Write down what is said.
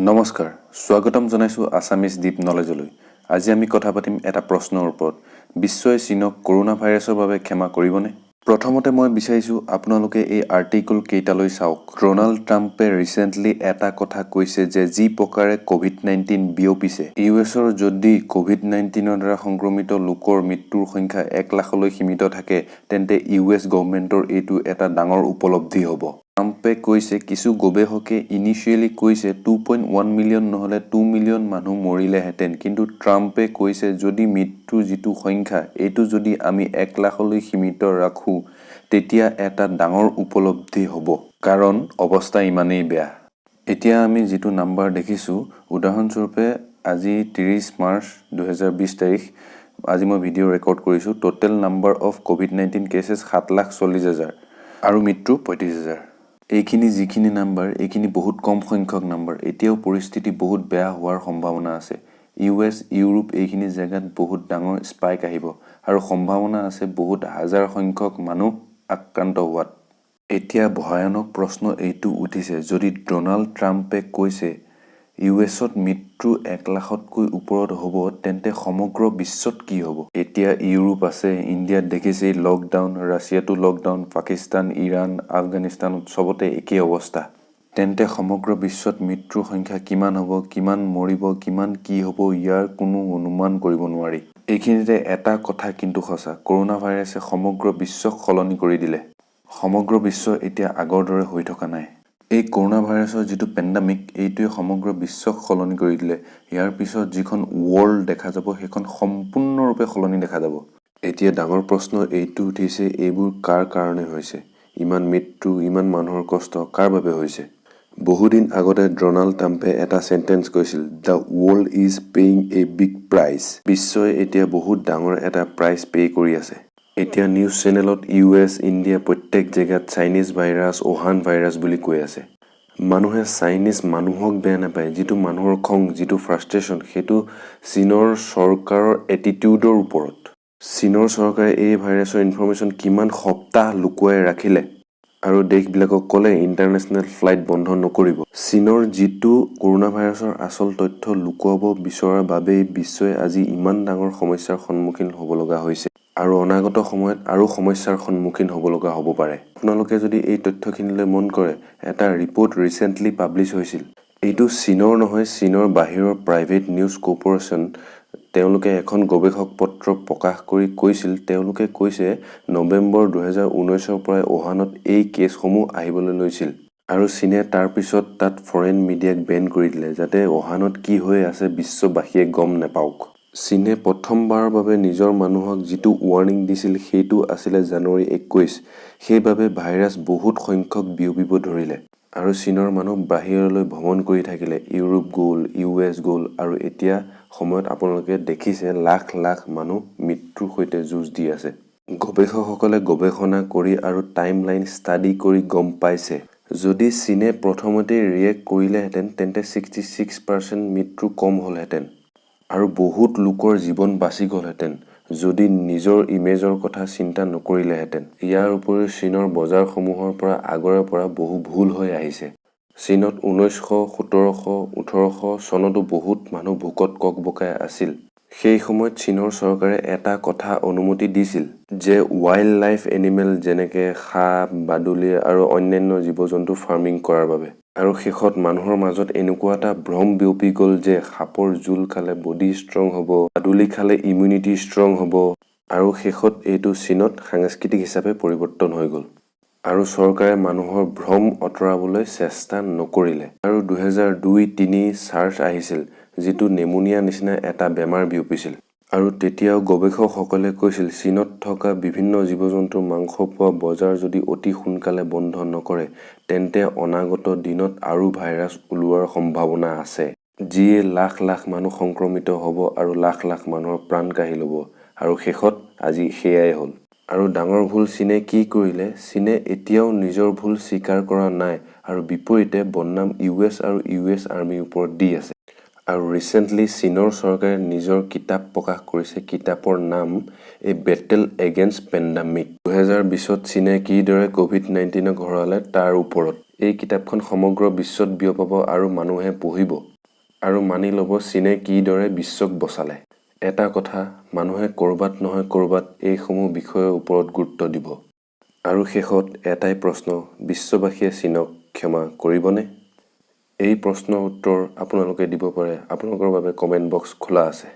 নমস্কাৰ স্বাগতম জনাইছো আসামিজ ডিপ নলেজলৈ আজি আমি কথা পাতিম এটা প্ৰশ্নৰ ওপৰত বিশ্বই চীনক কৰোনা ভাইৰাছৰ বাবে ক্ষমা কৰিবনে প্ৰথমতে মই বিচাৰিছো আপোনালোকে এই আৰ্টিকল কেইটালৈ চাওক ডোনাল্ড ট্ৰাম্পে ৰিসেন্টলি এটা কথা কৈছে যে যি প্ৰকাৰে কোভিড-19 বিয়পিছে ইউএছৰ যদি কোভিড-19ৰ দ্বাৰা সংক্ৰমিত লোকৰ মৃত্যুৰ সংখ্যা 1 লাখলৈ সীমিত থাকে তেন্তে ইউএছ গভৰ্ণমেণ্টৰ এইটো এটা ডাঙৰ উপলব্ধি হ'ব ট্ৰাম্পে কৈছে কিছু গৱেষকে ইনিশিয়েলি কৈছে 2.1 মিলিয়ন নহলে 2 মিলিয়ন মানুহ মৰিলেহেঁতেন কিন্তু ট্ৰাম্পে কৈছে যদি মৃত্যুৰ যিটো সংখ্যা এইটো যদি আমি 1 লাখলৈ সীমিত ৰাখো তেতিয়া এটা ডাঙৰ উপলব্ধি হ'ব কাৰণ অৱস্থা ইমানেই বেয়া এতিয়া আমি যিটো নাম্বাৰ দেখিছো উদাহৰণস্বৰূপে আজি 30 মাৰ্চ 2020 তাৰিখ আজি মই ভিডিও ৰেকৰ্ড কৰিছো টোটাল নাম্বাৰ অফ কোভিড-19 কেसेस 7,40,000 আৰু মৃত্যু 35,000 এইখিনি যিখিনি নাম্বাৰ এইখিনি বহুত কম সংখ্যক নাম্বাৰ এতিয়াও পৰিস্থিতি বহুত বেয়া হোৱাৰ সম্ভাৱনা আছে ইউএছ ইউৰোপ এইখিনি জায়গাত বহুত ডাঙৰ স্পাইক আহিব আৰু সম্ভাৱনা আছে বহুত হাজাৰ সংখ্যক মানুহ আক্ৰান্ত হোৱাত এতিয়া ভয়ানক প্ৰশ্ন এইটো উঠিছে যদি ডোনাল্ড ট্ৰাম্পে কৈছে ইউএছত মৃত্যু 1 লাখতকৈ ওপৰত হ'ব তেন্তে সমগ্ৰ বিশ্বত কি হ'ব এতিয়া ইউৰোপ আছে ইণ্ডিয়াত দেখিছে লকডাউন ৰাছিয়াটো লকডাউন পাকিস্তান ইৰাণ আফগানিস্তান সবতে একেই অৱস্থা তেন্তে সমগ্ৰ বিশ্বত মৃত্যুৰ সংখ্যা কিমান হ'ব কিমান মৰিব কিমান কি হ'ব ইয়াৰ কোনো অনুমান কৰিব নোৱাৰি এইখিনিতে এটা কথা কিন্তু সঁচা কৰোনা ভাইৰাছে সমগ্ৰ বিশ্বক সলনি কৰি দিলে সমগ্ৰ বিশ্ব এতিয়া আগৰ দৰে হৈ থকা নাই এই কৰোনা ভাইৰাছৰ যেটো পেণ্ডামিক এইটোৱে সমগ্ৰ বিশ্বক সলনি কৰি দিলে ইয়াৰ পিছত যিখন ওৱৰ্ল্ড দেখা যাব সেইখন সম্পূৰ্ণৰূপে সলনি দেখা যাব এতিয়া ডাঙৰ প্ৰশ্ন এইটো উঠিছে এইবোৰ কাৰ কাৰণে হৈছে ইমান মৃত্যু ইমান মানুহৰ কষ্ট কাৰ বাবে হৈছে বহুদিন আগতে ডোনাল্ড ট্ৰাম্পে এটা সেন্টেন্স কৈছিল the world is paying a big price বিশ্বই এতিয়া বহুত ডাঙৰ এটা প্ৰাইচ পে কৰি আছে এতিয়া নিউজ চেনেলত ইউএছ ইণ্ডিয়া প্ৰত্যেক জেগাত চাইনিজ ভাইৰাছ ওহান ভাইৰাছ বুলি কৈ আছে মানুহে চাইনিজ মানুহক বেয়া নাপায় যেটো মানুহৰ খং যেটো ফ্ৰাষ্ট্ৰেচন হেতু চীনৰ চৰকাৰৰ এটিটিউডৰ ওপৰত চীনৰ চৰকাৰে এই ভাইৰাছৰ ইনফৰমেশন কিমান সপ্তাহ লুকুৱাই ৰাখিলে আৰু দেশবিলাকক ক'লে ইন্টাৰনেশ্যনেল ফ্লাইট বন্ধ নকৰিব চীনৰ যেটো কৰোনা ভাইৰাছৰ আসল তথ্য লুকুৱাব বিচৰাৰ বাবে বিশ্বই আজি ইমান ডাঙৰ সমস্যাৰ সন্মুখীন হ'ব লগা হৈছে আৰু অনাগত সময়ত আৰু সমস্যাৰ সন্মুখীন হ'ব লগা হ'ব পাৰে আপোনালোকে যদি এই তথ্যখিনিলৈ মন কৰে এটা ৰিপৰ্ট ৰিসেন্টলি পাবলিশ হৈছিল এইটো চীনৰ নহয় চীনৰ বাহিৰৰ প্ৰাইভেট নিউজ কৰ্পোৰেচন তেওঁলোকে এখন গৱেষক পত্ৰ প্ৰকাশ কৰি কৈছিল তেওঁলোকে কৈছে নৱেম্বৰ 2019 ৰ পৰা ওহানত এই কেছসমূহ আহিবলৈ লৈছিল আৰু চীনে তাৰ পিছত তাত ফৰেন মিডিয়াক বেন কৰি দিলে যাতে ওহানত কি হৈ আছে বিশ্ববাসীয়ে গম নাপাওক চীনে প্ৰথমবাৰৰ বাবে নিজৰ মানুহক যেটো ৱাৰ্নিং দিছিল হেতু আছিল জানুৱাৰী 21 সেইবাবে ভাইৰাছ বহুত সংখ্যক বিয়পিব ধৰিলে আৰু চীনৰ মানুহ বাহিৰলৈ ভ্ৰমণ কৰি থাকিলে ইউৰোপ গ'ল ইউএছ গ'ল আৰু এতিয়া সময়ত আপোনালোকে দেখিছে লাখ লাখ মানুহ মৃত্যুৰ সৈতে যুঁজ দি আছে গৱেষকসকলে গৱেষণা কৰি আৰু টাইমলাইন ষ্টাডি কৰি গম পাইছে যদি চীনে প্ৰথমতে ৰিয়েক্ট কৰিলেহেঁতেন তেন্তে 66% মৃত্যু কম হ'লহেঁতেন আৰু বহুত লোকৰ জীৱন বাচি গ'লহেঁতেন যদি নিজৰ ইমেজৰ কথা চিন্তা নকৰিলেহেঁতেন ইয়াৰ উপৰিও চীনৰ বজাৰসমূহৰ পৰা আগৰে পৰা বহু ভুল হৈ আহিছে চীনত 1917 1800 চনতো বহুত মানুহ ভোকত ককবকাই আছিল সেই সময়ত চীনৰ চৰকাৰে এটা কথা অনুমতি দিছিল যে ওয়াইল্ড লাইফ এনিমেল যেনেকে সাপ বাদুলি আৰু অন্যান্য জীৱ-জন্তু ফাৰ্মিং কৰাৰ বাবে আৰু শেষত মানুহৰ মাজত এনেকুৱা এটা ভ্ৰম বিয়পি গ'ল যে সাপৰ জুল খালে বডি ষ্ট্ৰং হ'ব বাদুলি খালে ইমিউনিটি ষ্ট্ৰং হ'ব আৰু শেষত এইটো চীনত সাংস্কৃতিক হিচাপে পৰিৱৰ্তন হৈ গ'ল আৰু চৰকাৰে মানুহৰ ভ্ৰম অতৰাবলৈ চেষ্টা নকৰিলে আৰু 2002-3 সাৰ্চ আহিছিল যেটো নেমোনিয়া নিচিনা এটা বেমাৰ বিয়পিছিল আৰু তেতিয়াও গৱেষকসকলে কৈছিল চীনত থকা বিভিন্ন জীৱ-জন্তুৰ মাংস পোৱা বজাৰ যদি অতি সোনকালে বন্ধ নকৰে তেন্তে অনাগত দিনত আৰু ভাইৰাছ ওলোৱাৰ সম্ভাৱনা আছে যিয়ে লাখ লাখ মানুহ সংক্ৰমিত হ'ব আৰু লাখ লাখ মানুহৰ প্ৰাণ কাঢ়ি ল'ব আৰু শেষত আজি হেয়াই হ'ল আৰু ডাঙৰ ভুল চীনে কি কৰিলে চীনে এতিয়াও নিজৰ ভুল স্বীকাৰ কৰা নাই আৰু বিপৰীতে বদনাম ইউএছ আৰু ইউএছ আৰ্মিৰ ওপৰত দি আছে আৰু ৰিসেন্টলি চীনৰ চৰকাৰে নিজৰ কিতাপ প্ৰকাশ কৰিছে কিতাপৰ নাম এ বেটেল এগেইনষ্ট পেণ্ডামিক 2020ত চীনে কিদৰে কোভিড-19ক হৰালে তাৰ ওপৰত এই কিতাপখন সমগ্ৰ বিশ্বত বিয়পাব আৰু মানুহে পঢ়িব আৰু মানি ল'ব চীনে কিদৰে বিশ্বক বচালে। এটা কথা, মানুহে ক'ৰবাত নহয় ক'ৰবাত এইসমূহ বিষয়ৰ ওপৰত গুৰুত্ব দিব। আৰু শেষত এটাই প্ৰশ্ন, বিশ্ববাসীয়ে চীনক ক্ষমা কৰিবনে? এই প্ৰশ্নৰ উত্তৰ আপোনালোকে দিব পাৰে। আপোনালোকৰ বাবে কমেণ্ট বক্স খোলা আছে।